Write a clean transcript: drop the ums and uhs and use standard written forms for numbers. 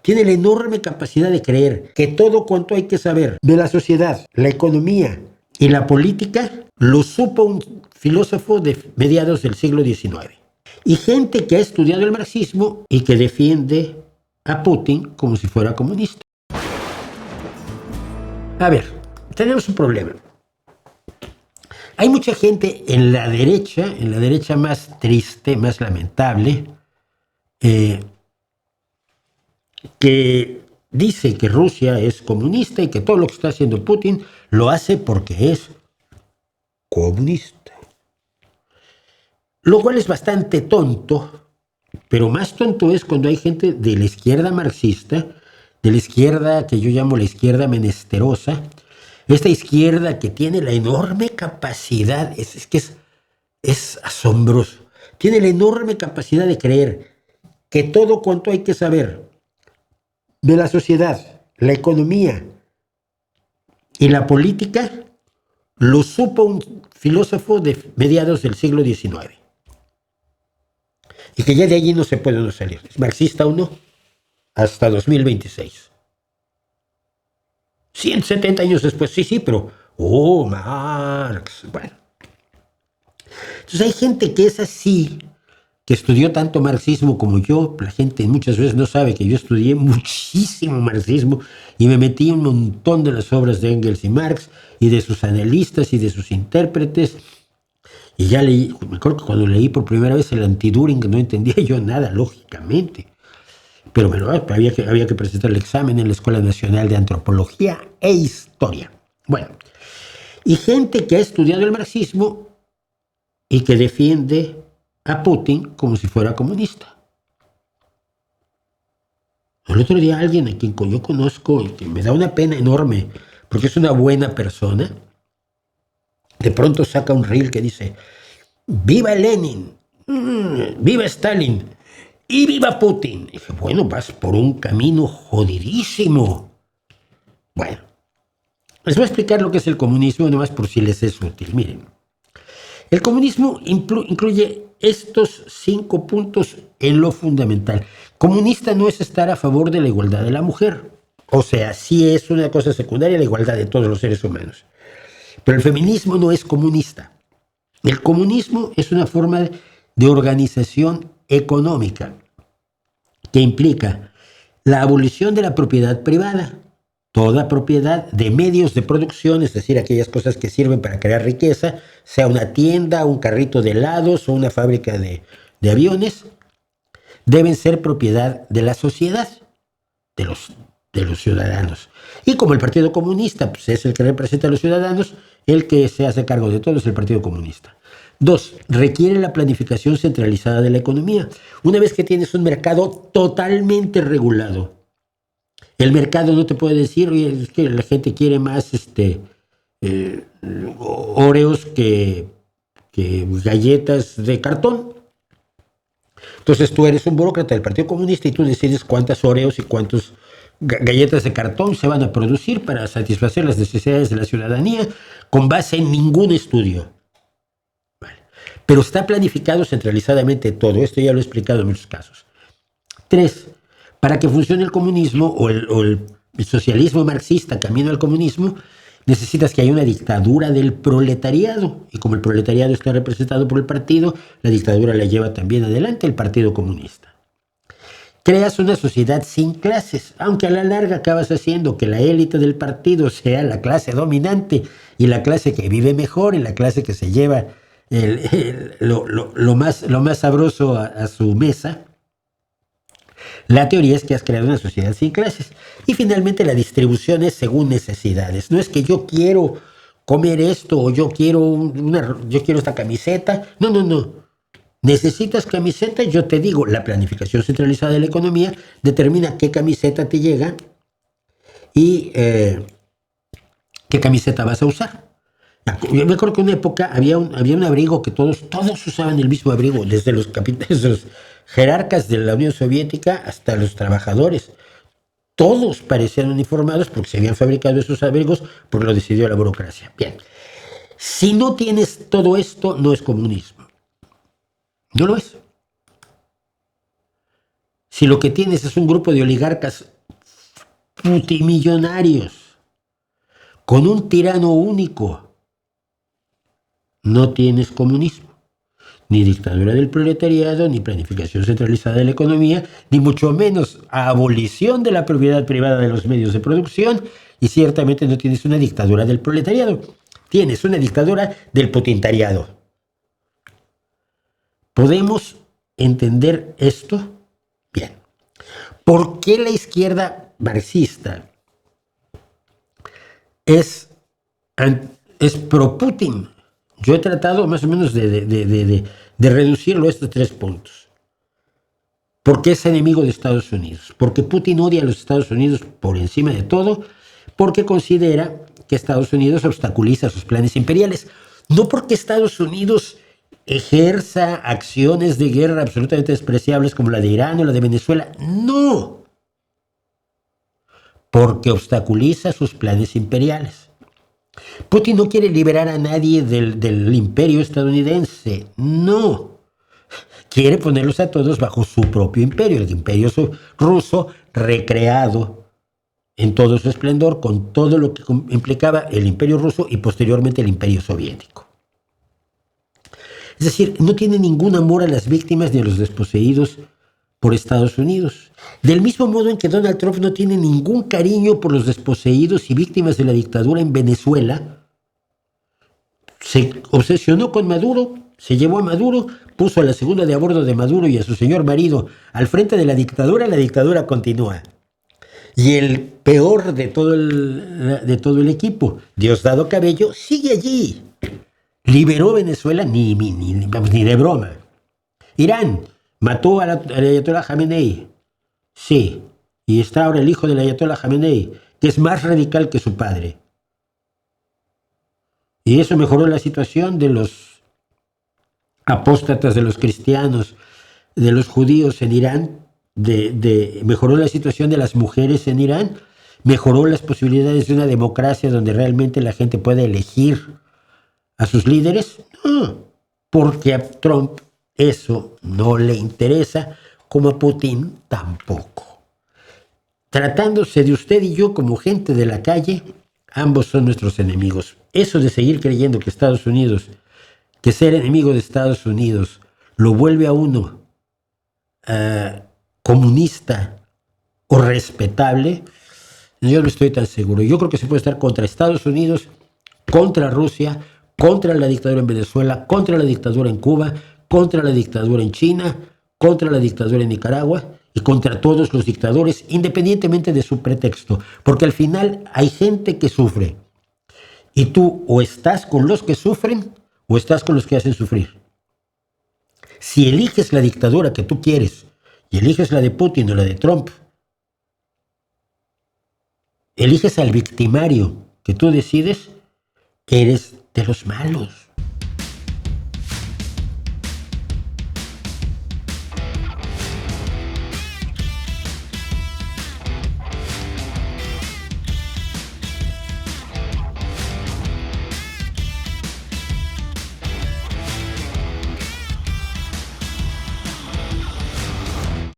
tiene la enorme capacidad de creer que todo cuanto hay que saber de la sociedad, la economía y la política lo supo un filósofo de mediados del siglo XIX. Y gente que ha estudiado el marxismo y que defiende a Putin como si fuera comunista. A ver, tenemos un problema. Hay mucha gente en la derecha más triste, más lamentable, que dice que Rusia es comunista y que todo lo que está haciendo Putin lo hace porque es comunista. Lo cual es bastante tonto, pero más tonto es cuando hay gente de la izquierda marxista, de la izquierda que yo llamo la izquierda menesterosa, esta izquierda que tiene la enorme capacidad, es asombroso, tiene la enorme capacidad de creer que todo cuanto hay que saber de la sociedad, la economía y la política lo supo un filósofo de mediados del siglo XIX. Y que ya de allí no se puede uno salir. Es marxista o no, hasta 2026. 170 años después, sí, pero... Marx. Bueno. Entonces hay gente que es así, que estudió tanto marxismo como yo. La gente muchas veces no sabe que yo estudié muchísimo marxismo y me metí en un montón de las obras de Engels y Marx y de sus analistas y de sus intérpretes. Y ya leí, me acuerdo que cuando leí por primera vez el Anti-Düring no entendía yo nada, lógicamente. Pero había que presentar el examen en la Escuela Nacional de Antropología e Historia. Bueno, y gente que ha estudiado el marxismo y que defiende a Putin como si fuera comunista. El otro día alguien a quien yo conozco y que me da una pena enorme porque es una buena persona, de pronto saca un reel que dice: ¡Viva Lenin! ¡Viva Stalin! ¡Y viva Putin! Y dije, bueno, vas por un camino jodidísimo. Bueno, les voy a explicar lo que es el comunismo, nomás por si les es útil. Miren, el comunismo incluye estos 5 puntos en lo fundamental. Comunista no es estar a favor de la igualdad de la mujer. O sea, sí es una cosa secundaria la igualdad de todos los seres humanos. Pero el feminismo no es comunista. El comunismo es una forma de organización económica que implica la abolición de la propiedad privada, toda propiedad de medios de producción, es decir, aquellas cosas que sirven para crear riqueza, sea una tienda, un carrito de helados o una fábrica de aviones, deben ser propiedad de la sociedad, de los ciudadanos. Y como el Partido Comunista pues, es el que representa a los ciudadanos, el que se hace cargo de todo es el Partido Comunista. 2. Requiere la planificación centralizada de la economía. Una vez que tienes un mercado totalmente regulado, el mercado no te puede decir, oye, es que la gente quiere más Oreos que galletas de cartón. Entonces tú eres un burócrata del Partido Comunista y tú decides cuántas Oreos y cuántas galletas de cartón se van a producir para satisfacer las necesidades de la ciudadanía con base en ningún estudio. Pero está planificado centralizadamente todo. Esto ya lo he explicado en muchos casos. 3. Para que funcione el comunismo o el socialismo marxista camino al comunismo, necesitas que haya una dictadura del proletariado. Y como el proletariado está representado por el partido, la dictadura la lleva también adelante el Partido Comunista. Creas una sociedad sin clases, aunque a la larga acabas haciendo que la élite del partido sea la clase dominante y la clase que vive mejor y la clase que se lleva lo más sabroso a su mesa. La teoría es que has creado una sociedad sin clases. Y finalmente la distribución es según necesidades. No es que yo quiero comer esto o yo quiero esta camiseta. No. Necesitas camiseta, yo te digo, la planificación centralizada de la economía determina qué camiseta te llega y qué camiseta vas a usar. Yo me acuerdo que en una época había un abrigo que todos usaban el mismo abrigo, desde los capitanes, los jerarcas de la Unión Soviética hasta los trabajadores. Todos parecían uniformados porque se habían fabricado esos abrigos porque lo decidió la burocracia. Bien, si no tienes todo esto, no es comunismo. No lo es. Si lo que tienes es un grupo de oligarcas putimillonarios, con un tirano único, no tienes comunismo, ni dictadura del proletariado, ni planificación centralizada de la economía, ni mucho menos abolición de la propiedad privada de los medios de producción, y ciertamente no tienes una dictadura del proletariado, tienes una dictadura del potentariado. ¿Podemos entender esto? Bien. ¿Por qué la izquierda marxista es pro-Putin? Yo he tratado más o menos de reducirlo a estos 3 puntos. Porque es enemigo de Estados Unidos. Porque Putin odia a los Estados Unidos por encima de todo. Porque considera que Estados Unidos obstaculiza sus planes imperiales. No porque Estados Unidos ejerza acciones de guerra absolutamente despreciables como la de Irán o la de Venezuela. No. Porque obstaculiza sus planes imperiales. Putin no quiere liberar a nadie del imperio estadounidense. No. Quiere ponerlos a todos bajo su propio imperio, el imperio ruso, recreado en todo su esplendor, con todo lo que implicaba el imperio ruso y posteriormente el imperio soviético. Es decir, no tiene ningún amor a las víctimas ni a los desposeídos por Estados Unidos. Del mismo modo en que Donald Trump no tiene ningún cariño por los desposeídos y víctimas de la dictadura en Venezuela, se obsesionó con Maduro, se llevó a Maduro, puso a la segunda de a bordo de Maduro y a su señor marido al frente de la dictadura continúa. Y el peor de todo el equipo, Diosdado Cabello, sigue allí. Liberó Venezuela ni de broma. Irán mató al Ayatollah Jamenei. Sí, y está ahora el hijo del Ayatollah Jamenei, que es más radical que su padre. Y eso mejoró la situación de los apóstatas, de los cristianos, de los judíos en Irán, mejoró la situación de las mujeres en Irán, mejoró las posibilidades de una democracia donde realmente la gente puede elegir a sus líderes. No, porque a Trump eso no le interesa, como a Putin tampoco. Tratándose de usted y yo como gente de la calle, ambos son nuestros enemigos. Eso de seguir creyendo que Estados Unidos, que ser enemigo de Estados Unidos lo vuelve a uno comunista o respetable, yo no estoy tan seguro. Yo creo que se puede estar contra Estados Unidos, contra Rusia, contra la dictadura en Venezuela, contra la dictadura en Cuba, contra la dictadura en China, contra la dictadura en Nicaragua y contra todos los dictadores, independientemente de su pretexto. Porque al final hay gente que sufre. Y tú o estás con los que sufren o estás con los que hacen sufrir. Si eliges la dictadura que tú quieres y eliges la de Putin o la de Trump, eliges al victimario que tú decides, eres de los malos.